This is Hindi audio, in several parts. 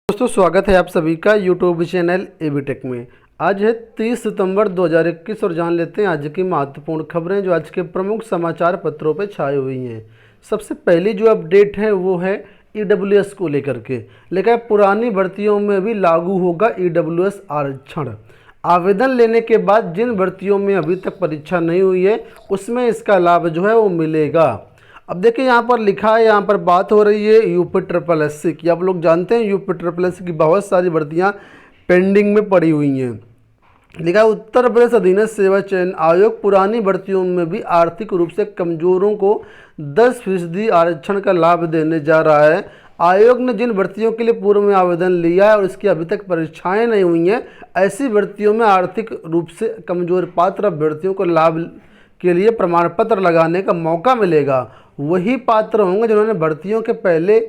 दोस्तों स्वागत है आप सभी का यूट्यूब चैनल एबी टेक में। आज है 30 सितंबर 2021 और जान लेते हैं आज की महत्वपूर्ण खबरें जो आज के प्रमुख समाचार पत्रों पर छाई हुई हैं। सबसे पहली जो अपडेट है वो है ईडब्ल्यूएस को लेकर के, लेकिन पुरानी भर्तियों में भी लागू होगा ईडब्ल्यूएस आरक्षण। आवेदन लेने के बाद जिन भर्तियों में अभी तक परीक्षा नहीं हुई है उसमें इसका लाभ जो है वो मिलेगा। अब देखिए यहाँ पर लिखा है, यहाँ पर बात हो रही है यूपी ट्रिपल एससी की। आप लोग जानते हैं यूपी ट्रिपल एससी की बहुत सारी भर्तियाँ पेंडिंग में पड़ी हुई हैं। लिखा है उत्तर प्रदेश अधीनस्थ सेवा चयन आयोग पुरानी भर्तियों में भी आर्थिक रूप से कमजोरों को 10% आरक्षण का लाभ देने जा रहा है। आयोग ने जिन भर्तियों के लिए पूर्व में आवेदन लिया है और इसकी अभी तक परीक्षाएं नहीं हुई हैं, ऐसी भर्तियों में आर्थिक रूप से कमजोर पात्र अभ्यर्थियों को लाभ के लिए प्रमाण पत्र लगाने का मौका मिलेगा। वही पात्र होंगे जिन्होंने भर्तियों के पहले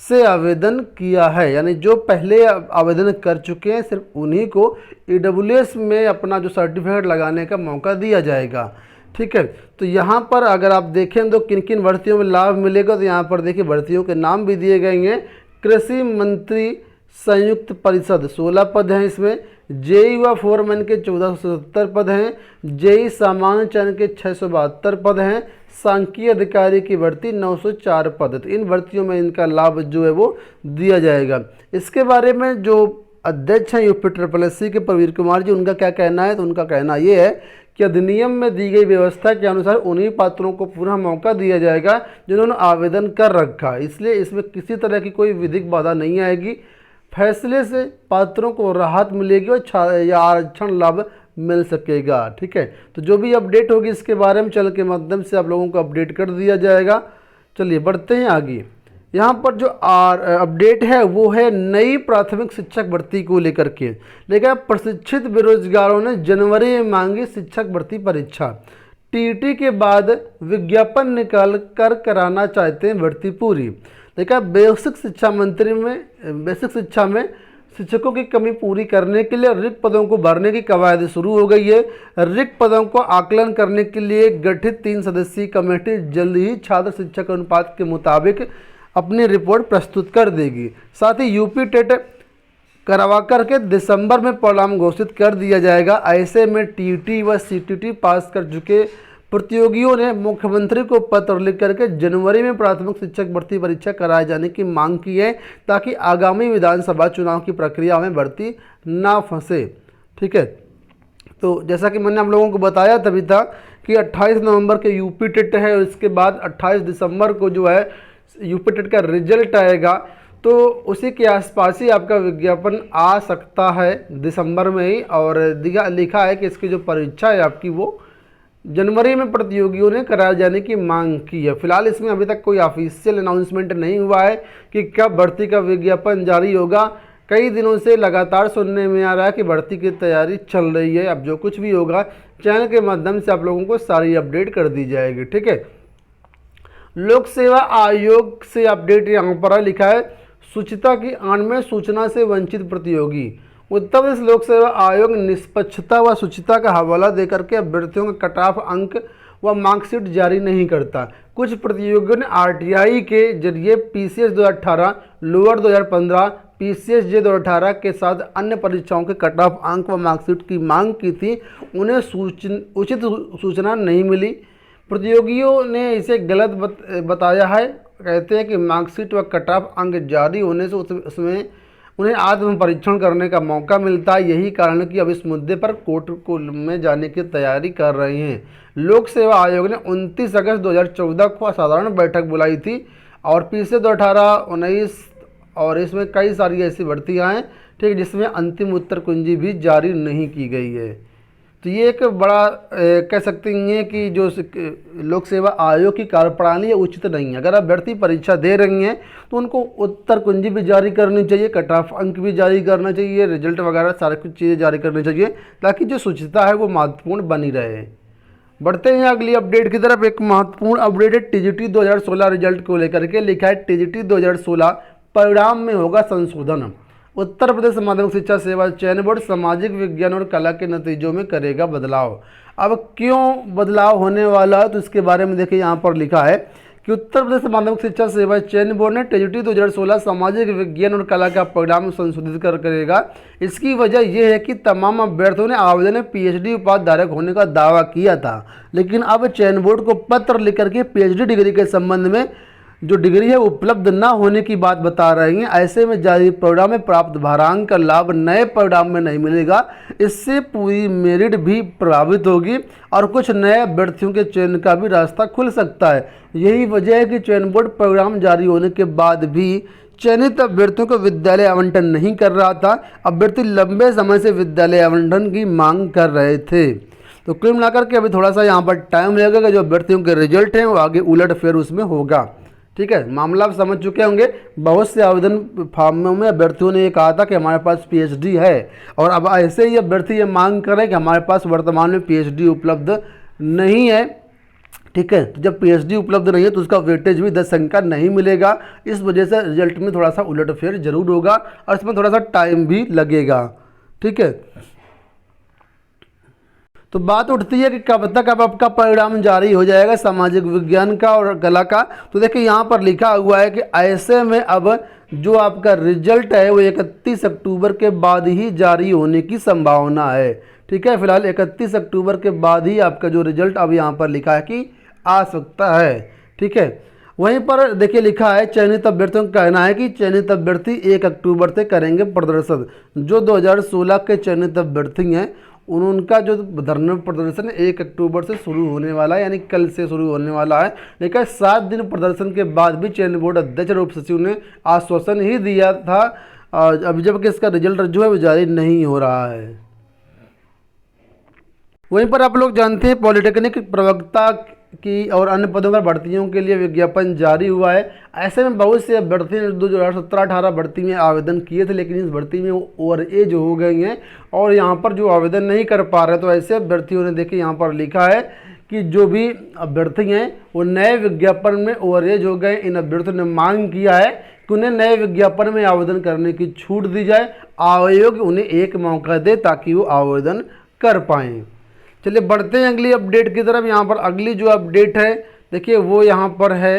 से आवेदन किया है, यानी जो पहले आवेदन कर चुके हैं सिर्फ उन्हीं को ईडब्ल्यूएस में अपना जो सर्टिफिकेट लगाने का मौका दिया जाएगा। ठीक है, तो यहाँ पर अगर आप देखें तो किन किन भर्तियों में लाभ मिलेगा, तो यहाँ पर देखिए भर्तियों के नाम भी दिए गए हैं। कृषि मंत्री संयुक्त परिषद 16 पद हैं इसमें। जेई व फोरमैन के 1477 पद हैं। जेई सामान्य चयन के 672 पद हैं। सांख्यिकी अधिकारी की भर्ती 904 पद है। तो इन भर्तियों में इनका लाभ जो है वो दिया जाएगा। इसके बारे में जो अध्यक्ष हैं यूपी ट्रिपल एससी के प्रवीर कुमार जी, उनका क्या कहना है, तो उनका कहना ये है कि अधिनियम में दी गई व्यवस्था के अनुसार उन्हीं पात्रों को पूरा मौका दिया जाएगा जिन्होंने आवेदन कर रखा है, इसलिए इसमें किसी तरह की कोई विधिक बाधा नहीं आएगी। फैसले से पात्रों को राहत मिलेगी और या आरक्षण लाभ मिल सकेगा। ठीक है, तो जो भी अपडेट होगी इसके बारे में चल के माध्यम से आप लोगों को अपडेट कर दिया जाएगा। चलिए बढ़ते हैं आगे। यहाँ पर जो अपडेट है वो है नई प्राथमिक शिक्षक भर्ती को लेकर के। लेकिन प्रशिक्षित बेरोजगारों ने जनवरी में मांगी शिक्षक भर्ती परीक्षा। टीटी के बाद विज्ञापन निकाल कर कराना चाहते हैं भर्ती पूरी। लेकिन बेसिक शिक्षा में शिक्षकों की कमी पूरी करने के लिए रिक्त पदों को भरने की कवायद शुरू हो गई है। रिक्त पदों को आकलन करने के लिए गठित 3 सदस्यीय कमेटी जल्द ही छात्र शिक्षक अनुपात के मुताबिक अपनी रिपोर्ट प्रस्तुत कर देगी। साथ ही यूपी टेट करवा करके दिसंबर में परिणाम घोषित कर दिया जाएगा। ऐसे में टीटी व सीटीटी पास कर चुके प्रतियोगियों ने मुख्यमंत्री को पत्र लिख करके जनवरी में प्राथमिक शिक्षक भर्ती परीक्षा कराए जाने की मांग की है, ताकि आगामी विधानसभा चुनाव की प्रक्रिया में भर्ती ना फंसे। ठीक है, तो जैसा कि मैंने आप लोगों को बताया तभी था कि 28 नवंबर के यूपी टेट है और इसके बाद 28 दिसंबर को जो है यूपी टेट का रिजल्ट आएगा, तो उसी के आसपास ही आपका विज्ञापन आ सकता है दिसंबर में ही। और लिखा है कि इसकी जो परीक्षा है आपकी वो जनवरी में प्रतियोगियों ने कराए जाने की मांग की है। फिलहाल इसमें अभी तक कोई ऑफिशियल अनाउंसमेंट नहीं हुआ है कि कब भर्ती का विज्ञापन जारी होगा। कई दिनों से लगातार सुनने में आ रहा है कि भर्ती की तैयारी चल रही है। अब जो कुछ भी होगा चैनल के माध्यम से आप लोगों को सारी अपडेट कर दी जाएगी। ठीक है, लोक सेवा आयोग से अपडेट यहाँ पर लिखा है शुचिता की आड़ में सूचना से वंचित प्रतियोगी। उत्तर प्रदेश लोक सेवा आयोग निष्पक्षता व शुचिता का हवाला देकर के अभ्यर्थियों का कट ऑफ अंक व मार्कशीट जारी नहीं करता। कुछ प्रतियोगियों ने आरटीआई के जरिए पीसीएस 2018, लोअर 2015, पीसीएस जे 2018 के साथ अन्य परीक्षाओं के कट ऑफ अंक व मार्कशीट की मांग की थी। उन्हें उचित सूचना नहीं मिली। प्रतियोगियों ने इसे गलत बताया है। कहते हैं कि मार्कशीट व कट ऑफ अंक जारी होने से उसमें उन्हें आत्म परीक्षण करने का मौका मिलता है। यही कारण है कि अब इस मुद्दे पर कोर्ट में जाने की तैयारी कर रहे हैं। लोक सेवा आयोग ने 29 अगस्त 2014 को असाधारण बैठक बुलाई थी और पीछे 2018, 19 और इसमें कई सारी ऐसी भर्तियाँ हैं, ठीक, जिसमें अंतिम उत्तर कुंजी भी जारी नहीं की गई है। तो ये एक बड़ा कह सकते हैं कि जो लोक सेवा आयोग की कार्यप्रणाली है उचित नहीं है। अगर आप भर्ती परीक्षा दे रही हैं तो उनको उत्तर कुंजी भी जारी करनी चाहिए, कट ऑफ अंक भी जारी करना चाहिए, रिजल्ट वगैरह सारी कुछ चीज़ें जारी करनी चाहिए, ताकि जो शुचिता है वो महत्वपूर्ण बनी रहे। बढ़ते हैं अगली अपडेट की तरफ। एक महत्वपूर्ण अपडेट है टीजीटी 2016 रिजल्ट को लेकर के। लिखा है टीजीटी 2016 परिणाम में होगा संशोधन। उत्तर प्रदेश माध्यमिक शिक्षा सेवा चयन बोर्ड सामाजिक विज्ञान और कला के नतीजों में करेगा बदलाव। अब क्यों बदलाव होने वाला है, तो इसके बारे में देखिए यहाँ पर लिखा है कि उत्तर प्रदेश माध्यमिक शिक्षा सेवा चयन बोर्ड ने टीजीटी 2016 सामाजिक विज्ञान और कला का परिणाम संशोधित करेगा। इसकी वजह यह है कि तमाम अभ्यर्थियों ने आवेदन में पीएचडी उपाधि धारक होने का दावा किया था, लेकिन अब चयन बोर्ड को पत्र लिख करके पीएचडी डिग्री के संबंध में जो डिग्री है उपलब्ध न होने की बात बता रहे हैं। ऐसे में जारी परिणाम में प्राप्त भारांक का लाभ नए परिणाम में नहीं मिलेगा। इससे पूरी मेरिट भी प्रभावित होगी और कुछ नए अभ्यर्थियों के चयन का भी रास्ता खुल सकता है। यही वजह है कि चयन बोर्ड परिणाम जारी होने के बाद भी चयनित अभ्यर्थियों को विद्यालय आवंटन नहीं कर रहा था। अभ्यर्थी लंबे समय से विद्यालय आवंटन की मांग कर रहे थे। तो कुल मिलाकर के अभी थोड़ा सा यहाँ पर टाइम लगेगा। जो अभ्यर्थियों के रिजल्ट हैं वो आगे उलट फेर उसमें होगा। ठीक है, मामला आप समझ चुके होंगे। बहुत से आवेदन फॉर्मों में अभ्यर्थियों ने ये कहा था कि हमारे पास पीएचडी है, और अब ऐसे ही अभ्यर्थी ये मांग कर रहे हैं कि हमारे पास वर्तमान में पीएचडी उपलब्ध नहीं है। ठीक है, तो जब पीएचडी उपलब्ध नहीं है तो उसका वेटेज भी 10 अंक का नहीं मिलेगा। इस वजह से रिजल्ट में थोड़ा सा उलटफेर जरूर होगा और इसमें थोड़ा सा टाइम भी लगेगा। ठीक है, तो बात उठती है कि कब तक अब आपका परिणाम जारी हो जाएगा सामाजिक विज्ञान का और कला का। तो देखिए यहाँ पर लिखा हुआ है कि ऐसे में अब जो आपका रिजल्ट है वो 31 अक्टूबर के बाद ही जारी होने की संभावना है। ठीक है, फिलहाल 31 अक्टूबर के बाद ही आपका जो रिजल्ट अब यहाँ पर लिखा है कि आ सकता है। ठीक है, वहीं पर देखिए लिखा है चयनित अभ्यर्थियों का कहना है कि चयनित अभ्यर्थी 1 अक्टूबर से करेंगे प्रदर्शन। जो 2016 के चयनित अभ्यर्थी हैं उनका जो धरना प्रदर्शन 1 अक्टूबर से शुरू होने वाला है, यानी कल से शुरू होने वाला है। लेकिन 7 दिन प्रदर्शन के बाद भी चयन बोर्ड अध्यक्ष रूप सचिव ने आश्वासन ही दिया था, अभी जब कि इसका रिजल्ट जो है वो जारी नहीं हो रहा है। वहीं पर आप लोग जानते हैं पॉलिटेक्निक प्रवक्ता की और अन्य पदों पर भर्तियों के लिए विज्ञापन जारी हुआ है। ऐसे में बहुत से अभ्यर्थी ने 2017-18 भर्ती में आवेदन किए थे, लेकिन इस भर्ती में ओवर एज हो गई हैं और यहाँ पर जो आवेदन नहीं कर पा रहे। तो ऐसे अभ्यर्थियों ने देखिए यहाँ पर लिखा है कि जो भी अभ्यर्थी हैं वो नए विज्ञापन में ओवर एज हो गए। इन अभ्यर्थियों ने मांग किया है कि उन्हें नए विज्ञापन में आवेदन करने की छूट दी जाए, आयोग उन्हें एक मौका दे ताकि वो आवेदन कर पाएँ। चलिए बढ़ते हैं अगली अपडेट की तरफ। यहाँ पर अगली जो अपडेट है देखिए वो यहाँ पर है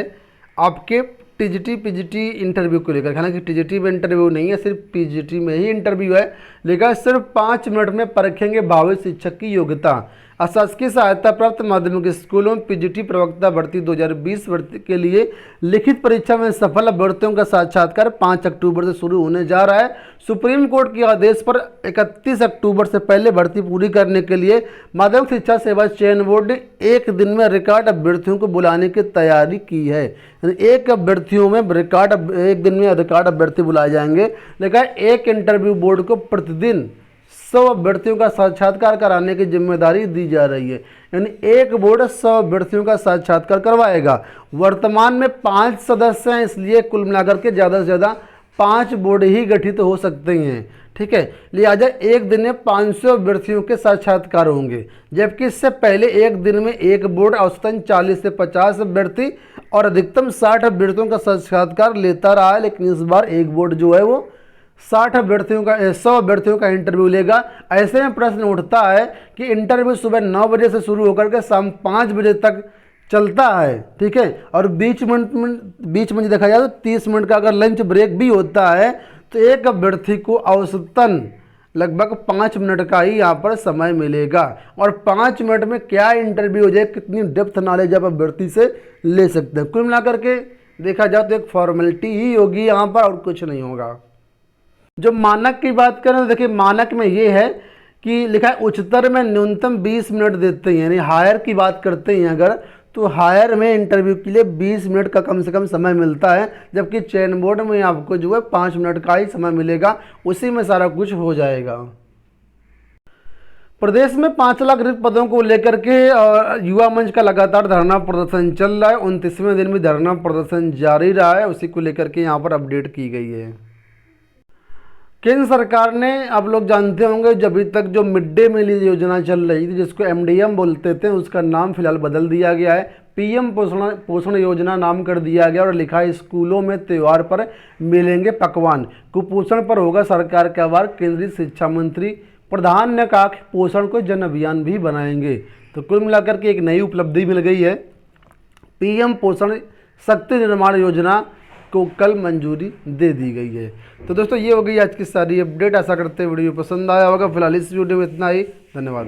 आपके टीजीटी पीजीटी इंटरव्यू को लेकर। हालांकि टीजीटी में इंटरव्यू नहीं है, सिर्फ पीजीटी में ही इंटरव्यू है, लेकिन सिर्फ 5 मिनट में परखेंगे भावी शिक्षक की योग्यता। अशासकीय सहायता प्राप्त माध्यमिक स्कूलों में पीजीटी प्रवक्ता भर्ती 2020 भर्ती के लिए लिखित परीक्षा में सफल अभ्यर्थियों का साक्षात्कार 5 अक्टूबर से शुरू होने जा रहा है। सुप्रीम कोर्ट के आदेश पर 31 अक्टूबर से पहले भर्ती पूरी करने के लिए माध्यमिक शिक्षा सेवा चयन बोर्ड ने एक दिन में रिकॉर्ड अभ्यर्थियों को बुलाने की तैयारी की है। एक दिन में रिकॉर्ड अभ्यर्थी बुलाए जाएंगे, लेकिन एक इंटरव्यू बोर्ड को प्रतिदिन 100 अभ्यर्थियों का साक्षात्कार कराने की जिम्मेदारी दी जा रही है। यानी एक बोर्ड 100 अभ्यर्थियों का साक्षात्कार करवाएगा। वर्तमान में 5 सदस्य हैं, इसलिए कुल मिलाकर के ज़्यादा से ज़्यादा 5 बोर्ड ही गठित हो सकते हैं। ठीक है, लिहाजा एक दिन में 500 अभ्यर्थियों के साक्षात्कार होंगे, जबकि इससे पहले एक दिन में एक बोर्ड औसतन 40 से 50 अभ्यर्थी और अधिकतम 60 अभ्यर्थियों का साक्षात्कार लेता रहा है। लेकिन इस बार एक बोर्ड जो है वो 100 अभ्यर्थियों का इंटरव्यू लेगा। ऐसे में प्रश्न उठता है कि इंटरव्यू सुबह 9 बजे से शुरू होकर के शाम 5 बजे तक चलता है। ठीक है, और बीच में देखा जाए तो 30 मिनट का अगर लंच ब्रेक भी होता है तो एक अभ्यर्थी को औसतन लगभग 5 मिनट का ही यहाँ पर समय मिलेगा। और 5 मिनट में क्या इंटरव्यू हो जाए, कितनी डेप्थ नॉलेज आप अभ्यर्थी से ले सकते हैं। कुल मिलाकर के देखा जाए तो एक फॉर्मेलिटी ही होगी यहाँ पर और कुछ नहीं होगा। जो मानक की बात करें तो देखिए मानक में ये है कि लिखा है उच्चतर में न्यूनतम 20 मिनट देते हैं। यानी हायर की बात करते हैं अगर तो हायर में इंटरव्यू के लिए 20 मिनट का कम से कम समय मिलता है, जबकि चयन बोर्ड में आपको जो है 5 मिनट का ही समय मिलेगा, उसी में सारा कुछ हो जाएगा। प्रदेश में 5 लाख रिक्त पदों को लेकर के युवा मंच का लगातार धरना प्रदर्शन चल रहा है। 29वें दिन भी धरना प्रदर्शन जारी रहा है, उसी को लेकर के यहाँ पर अपडेट की गई है। केंद्र सरकार ने, आप लोग जानते होंगे, जब अभी तक जो मिड डे मील योजना चल रही थी जिसको MDM बोलते थे, उसका नाम फिलहाल बदल दिया गया है। PM पोषण योजना नाम कर दिया गया और लिखा है स्कूलों में त्यौहार पर मिलेंगे पकवान, कुपोषण पर होगा सरकार का वार। केंद्रीय शिक्षा मंत्री प्रधान ने कहा कि पोषण को जन अभियान भी बनाएंगे। तो कुल मिलाकर के एक नई उपलब्धि मिल गई है। PM पोषण शक्ति निर्माण योजना को कल मंजूरी दे दी गई है। तो दोस्तों ये हो गई आज की सारी अपडेट। आशा करते हैं वीडियो पसंद आया होगा। फिलहाल इस वीडियो में इतना ही। धन्यवाद।